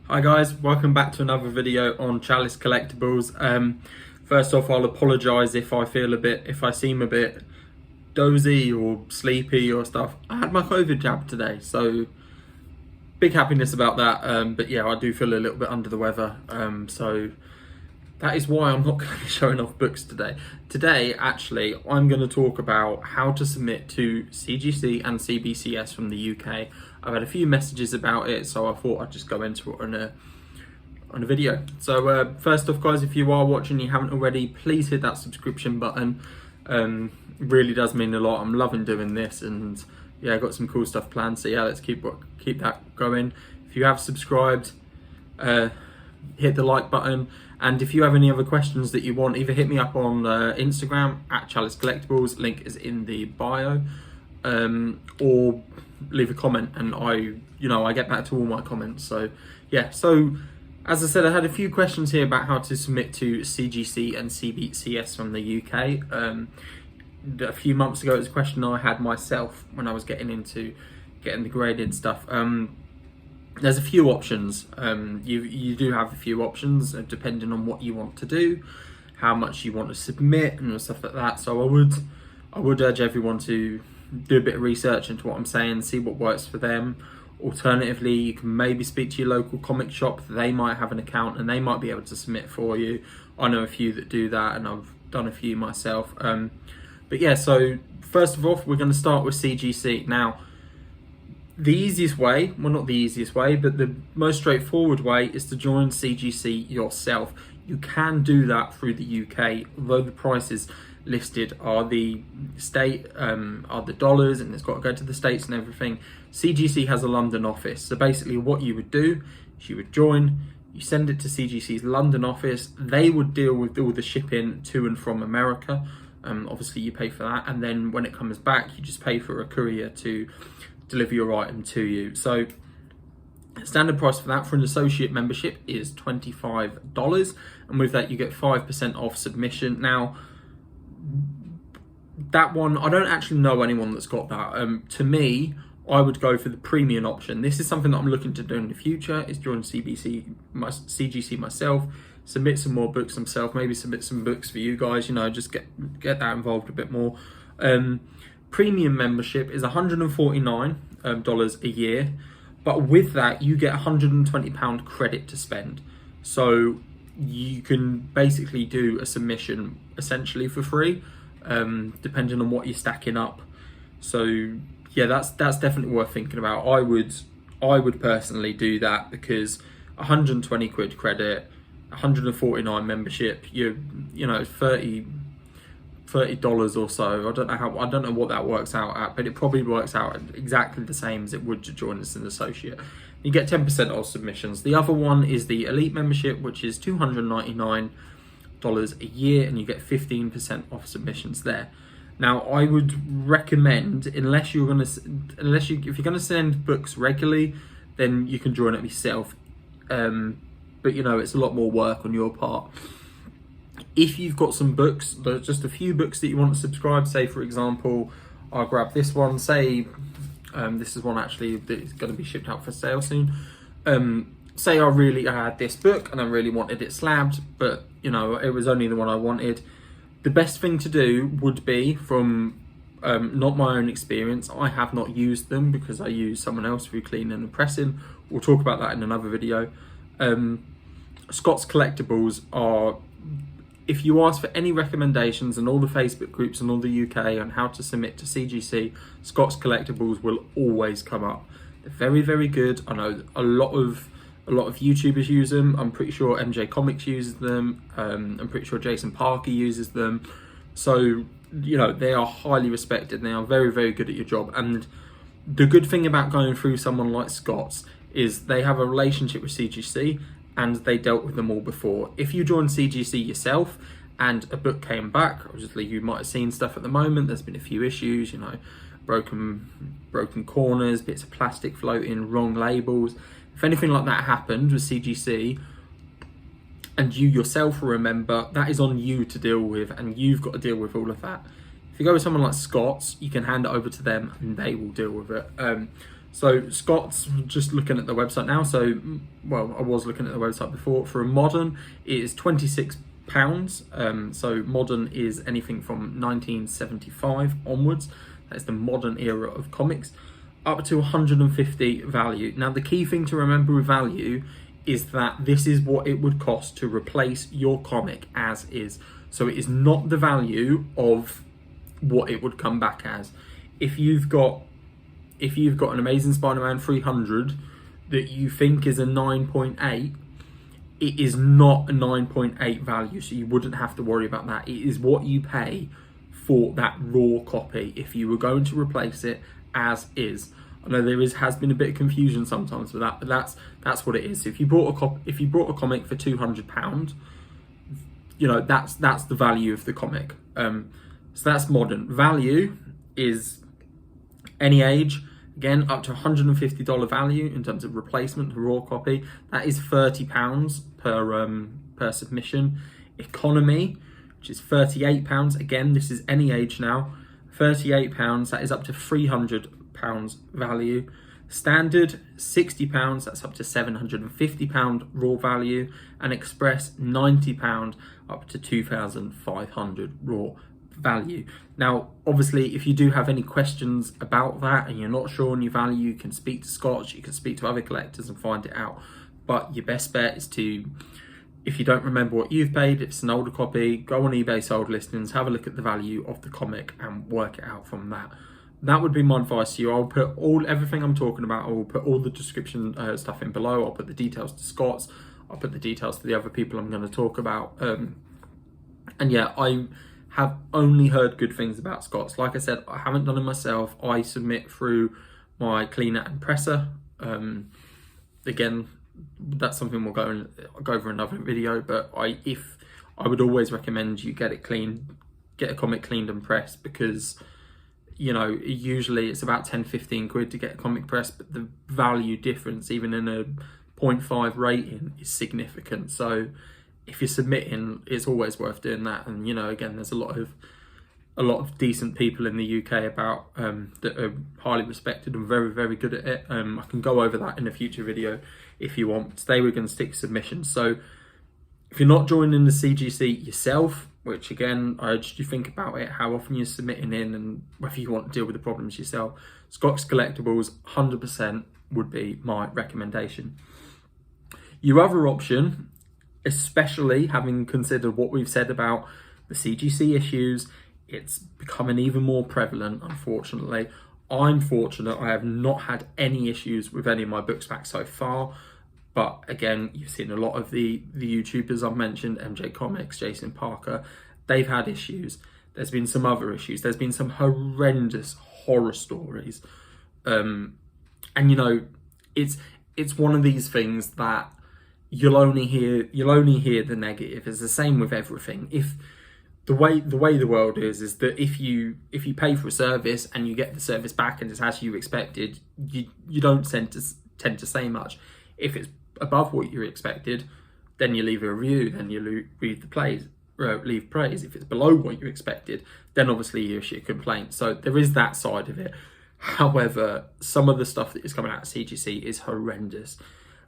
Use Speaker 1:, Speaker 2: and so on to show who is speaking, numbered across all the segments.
Speaker 1: Hi guys, welcome back to another video on Chalice Collectibles. First off, I'll apologise if I seem a bit dozy or sleepy or stuff. I had my COVID jab today, so big happiness about that. But yeah, I do feel a little bit under the weather. So that is why I'm not going to be showing off books today. Today, actually, I'm going to talk about how to submit to CGC and CBCS from the UK. I've had a few messages about it, so I thought I'd just go into it on a video. So first off, guys, if you are watching and you haven't already, please hit that subscription button. It really does mean a lot. I'm loving doing this, and yeah, I've got some cool stuff planned. So yeah, let's keep that going. If you have subscribed, hit the like button. And if you have any other questions that you want, either hit me up on Instagram at Chalice Collectibles, link is in the bio, or leave a comment, and I get back to all my comments. So yeah, so as I said, I had a few questions here about how to submit to CGC and CBCS from the UK. A few months ago, it was a question I had myself when I was getting the graded stuff. There's a few options. You do have a few options depending on what you want to do, how much you want to submit, and stuff like that. So I would urge everyone to do a bit of research into what I'm saying, see what works for them. Alternatively, you can maybe speak to your local comic shop. They might have an account and they might be able to submit for you. I know a few that do that, and I've done a few myself. But yeah, so first of all, we're going to start with CGC. Now, the easiest way, well, not the easiest way, but the most straightforward way is to join CGC yourself. You can do that through the UK, although the prices listed are the dollars, and it's got to go to the States and everything. CGC has a London office. So basically what you would do is you would join, you send it to CGC's London office. They would deal with all the shipping to and from America. Obviously you pay for that. And then when it comes back, you just pay for a courier to deliver your item to you. So standard price for that for an associate membership is $25, and with that you get 5% off submission. Now that one, I don't actually know anyone that's got that. To me, I would go for the premium option. This is something that I'm looking to do in the future, is join CGC myself, submit some more books myself, maybe submit some books for you guys, just get that involved a bit more. Premium membership is $149 a year, but with that you get £120 credit to spend. So you can basically do a submission essentially for free, depending on what you're stacking up. So yeah, that's definitely worth thinking about. I would personally do that, because 120 quid credit, 149 membership, you know, $30 or so. I don't know what that works out at, but it probably works out exactly the same as it would to join as an associate. You get 10% off submissions. The other one is the elite membership, which is $299 a year, and you get 15% off submissions there. Now, I would recommend, if you're going to send books regularly, then you can join it yourself. But it's a lot more work on your part. If you've got some books, just a few books that you want to subscribe, say for example, I'll grab this one, say this is one actually that's going to be shipped out for sale soon. Say I had this book and I really wanted it slabbed, but it was only the one I wanted. The best thing to do would be, from not my own experience, I have not used them because I use someone else through cleaning and pressing. We'll talk about that in another video. Scott's Collectibles are, if you ask for any recommendations in all the Facebook groups and all the UK on how to submit to CGC, Scott's Collectibles will always come up. They're very, very good. I know a lot of YouTubers use them. I'm pretty sure MJ Comics uses them. I'm pretty sure Jason Parker uses them. So, they are highly respected. They are very, very good at your job. And the good thing about going through someone like Scott's is they have a relationship with CGC, and they dealt with them all before. If you join CGC yourself and a book came back, obviously you might have seen stuff at the moment, there's been a few issues, broken corners, bits of plastic floating, wrong labels. If anything like that happened with CGC and you yourself remember, that is on you to deal with, and you've got to deal with all of that. If you go with someone like Scott's, you can hand it over to them and they will deal with it. So Scott's, just looking at the website now. So, well, I was looking at the website before. For a modern, it is £26. So modern is anything from 1975 onwards. That's the modern era of comics. Up to 150 value. Now, the key thing to remember with value is that this is what it would cost to replace your comic as is. So it is not the value of what it would come back as. If you've got an Amazing Spider-Man 300 that you think is a 9.8, it is not a 9.8 value, so you wouldn't have to worry about that. It is what you pay for that raw copy if you were going to replace it as is. I know has been a bit of confusion sometimes with that, but that's what it is. So if you bought a comic for £200, you know, that's the value of the comic. So that's modern. Value is any age, again, up to $150 value in terms of replacement to raw copy. That is £30 per submission. Economy, which is £38. Again, this is any age now. £38. That is up to £300 value. Standard, £60. That's up to £750 raw value. And Express, £90 up to £2,500 raw value. Now, obviously, if you do have any questions about that and you're not sure on your value, you can speak to Scott, you can speak to other collectors and find it out. But your best bet is to, if you don't remember what you've paid, if it's an older copy, go on eBay sold listings, have a look at the value of the comic and work it out from that. That would be my advice to you. I'll put everything I'm talking about, I will put all the description stuff in below. I'll put the details to Scott's, I'll put the details to the other people I'm going to talk about. And yeah, I have only heard good things about Scott's. Like I said, I haven't done it myself. I submit through my cleaner and presser. Again, that's something we'll go over another video, but I would always recommend you get it cleaned, get a comic cleaned and pressed, because, you know, usually it's about 10-15 quid to get a comic pressed, but the value difference, even in a 0.5 rating, is significant. So if you're submitting, it's always worth doing that. And, you know, again, there's a lot of decent people in the UK about that are highly respected and very, very good at it. I can go over that in a future video if you want. Today we're going to stick to submissions. So if you're not joining the CGC yourself, which again, I urge you to think about it, how often you're submitting in and whether you want to deal with the problems yourself, Scott's Collectibles 100% would be my recommendation. Your other option, especially having considered what we've said about the CGC issues, it's becoming even more prevalent, unfortunately. I'm fortunate, I have not had any issues with any of my books back so far. But again, you've seen a lot of the YouTubers I've mentioned, MJ Comics, Jason Parker, they've had issues. There's been some other issues. There's been some horrendous horror stories. And you know, it's one of these things that you'll only hear the negative. It's the same with everything. If the way the world is that if you pay for a service and you get the service back and it's as you expected, you don't tend to say much. If it's above what you expected, then you leave a review, then you leave praise. If it's below what you expected, then obviously you issue a complaint. So there is that side of it. However, some of the stuff that is coming out of CGC is horrendous.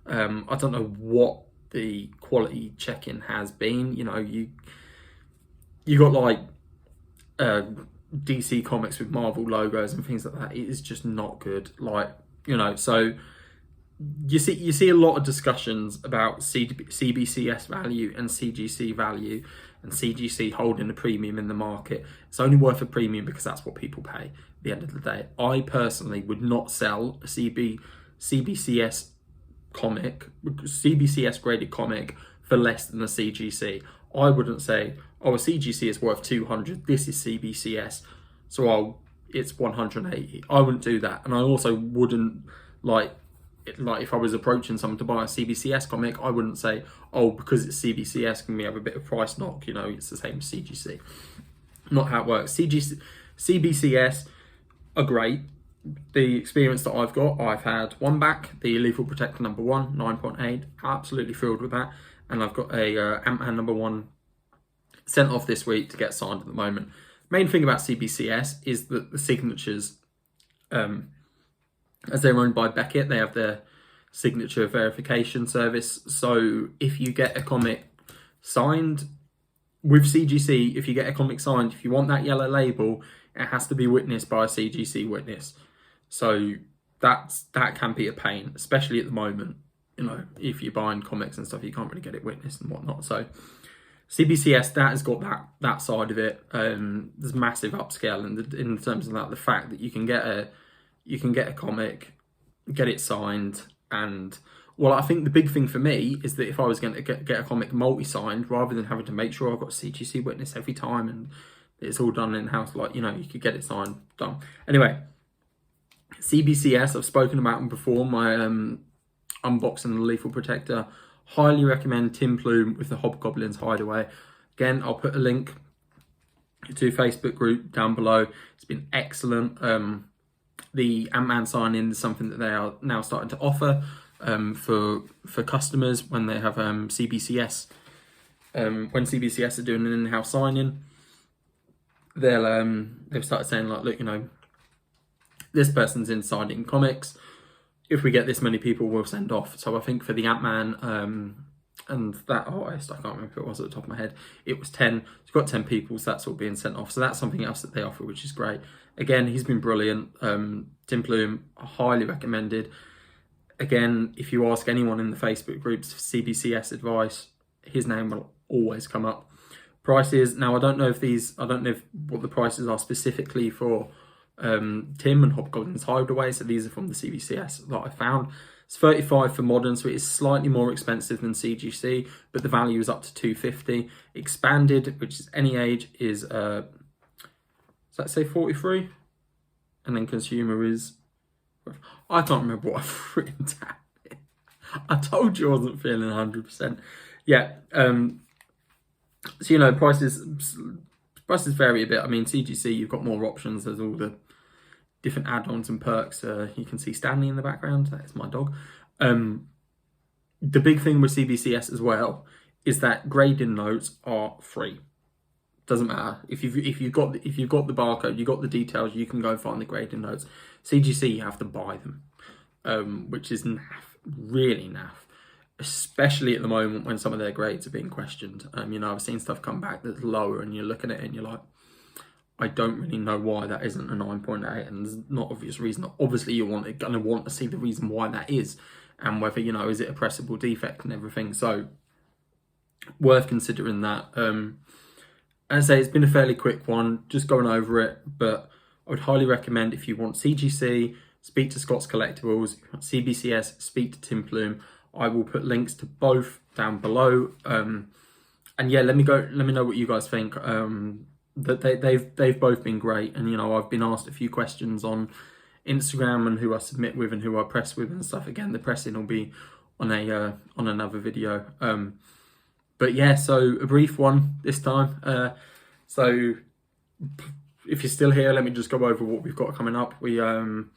Speaker 1: I don't know what the quality check-in has been. You know, you got like DC Comics with Marvel logos and things like that. It is just not good. Like, you know, so you see a lot of discussions about CBCS value and CGC value, and CGC holding a premium in the market. It's only worth a premium because that's what people pay at the end of the day. I personally would not sell a CBCS comic, CBCS graded comic, for less than a CGC. I wouldn't say, oh, a CGC is worth 200, this is CBCS, so it's 180. I wouldn't do that. And I also wouldn't, like if I was approaching someone to buy a CBCS comic, I wouldn't say, oh, because it's CBCS, can we have a bit of price knock? You know, it's the same as CGC. Not how it works. CBCS are great. The experience that I've got, I've had one back, the Lethal Protector number 1, 9.8, absolutely thrilled with that. And I've got a Ant-Man number 1 sent off this week to get signed at the moment. Main thing about CBCS is that the signatures as they're owned by Beckett, they have their signature verification service. So if you get a comic signed with CGC, if you get a comic signed, if you want that yellow label, it has to be witnessed by a CGC witness. So that can be a pain, especially at the moment. You know, if you're buying comics and stuff, you can't really get it witnessed and whatnot. So CBCS, that has got that side of it. There's massive upscale in terms of that. The fact that you can get a comic, get it signed, and well, I think the big thing for me is that if I was going to get a comic multi-signed, rather than having to make sure I've got a CGC witness every time and it's all done in-house, like, you know, you could get it signed, done. Anyway, CBCS, I've spoken about them before, my unboxing the Lethal Protector. Highly recommend Tim Plume with the Hobgoblin's Hideaway. Again, I'll put a link to Facebook group down below. It's been excellent. The Ant-Man sign-in is something that they are now starting to offer for customers when they have CBCS. When CBCS are doing an in-house sign-in, they've started saying, like, look, you know, this person's in signing comics. If we get this many people, we'll send off. So I think for the Ant-Man and that artist, I can't remember who it was at the top of my head, it was 10. It's got 10 people, so that's all being sent off. So that's something else that they offer, which is great. Again, he's been brilliant. Tim Plume, highly recommended. Again, if you ask anyone in the Facebook groups for CBCS advice, his name will always come up. Prices, now I don't know what the prices are specifically for Tim and Hobgoblin's Hideaway, so these are from the CBCS that I found. It's $35 for modern, so it is slightly more expensive than CGC, but the value is up to $250. Expanded, which is any age, is does that say 43? And then consumer is, I can't remember what I've written down. I told you I wasn't feeling 100%. Yeah, so, you know, prices vary a bit. I mean, CGC, you've got more options. There's all the different add-ons and perks. You can see Stanley in the background. That is my dog. The big thing with CBCS as well is that grading notes are free. Doesn't matter if you've got the barcode, you've got the details, you can go find the grading notes. CGC, you have to buy them, which is naff, really naff. Especially at the moment when some of their grades are being questioned. You know, I've seen stuff come back that's lower and you're looking at it and you're like, I don't really know why that isn't a 9.8, and there's not obvious reason. Obviously you're going to want to see the reason why that is, and whether, you know, is it a pressable defect and everything. So worth considering that. As I say, it's been a fairly quick one, just going over it, but I would highly recommend, if you want CGC, speak to Scott's Collectibles. If you want CBCS, speak to Tim Plume. I will put links to both down below. And yeah, let me know what you guys think. That they've both been great, and you know, I've been asked a few questions on Instagram and who I submit with and who I press with and stuff. Again, the pressing will be on another video. But yeah, so a brief one this time. So if you're still here, let me just go over what we've got coming up. We again,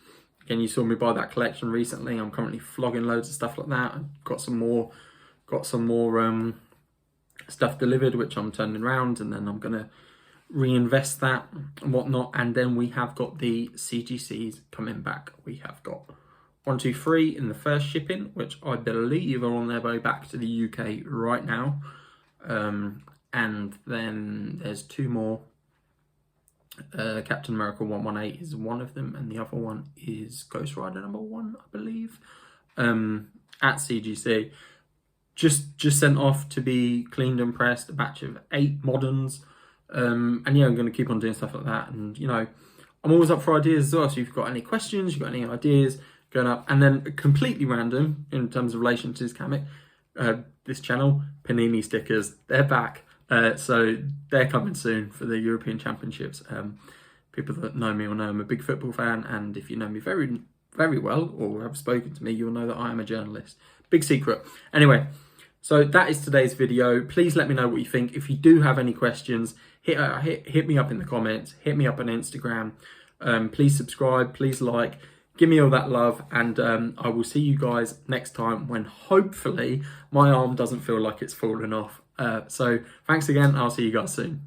Speaker 1: you saw me buy that collection recently. I'm currently flogging loads of stuff like that. I've got some more stuff delivered, which I'm turning around, and then I'm gonna reinvest that and whatnot. And then we have got the CGCs coming back. We have got 1, 2, 3 in the first shipping, which I believe are on their way back to the UK right now. And then there's 2 more. Captain America 118 is one of them, and the other one is Ghost Rider #1, I believe, at CGC. Just sent off to be cleaned and pressed, a batch of 8 moderns. And yeah, I'm going to keep on doing stuff like that. And you know, I'm always up for ideas as well. So if you've got any questions, you've got any ideas, going up. And then completely random in terms of relation to this channel, Panini stickers, they're back. So they're coming soon for the European Championships. People that know me will know I'm a big football fan, and if you know me very, very well or have spoken to me, you'll know that I am a journalist. Big secret. Anyway, so that is today's video. Please let me know what you think. If you do have any questions, hit me up in the comments, hit me up on Instagram. Please subscribe, please like, give me all that love, and I will see you guys next time when hopefully my arm doesn't feel like it's fallen off. So thanks again, I'll see you guys soon.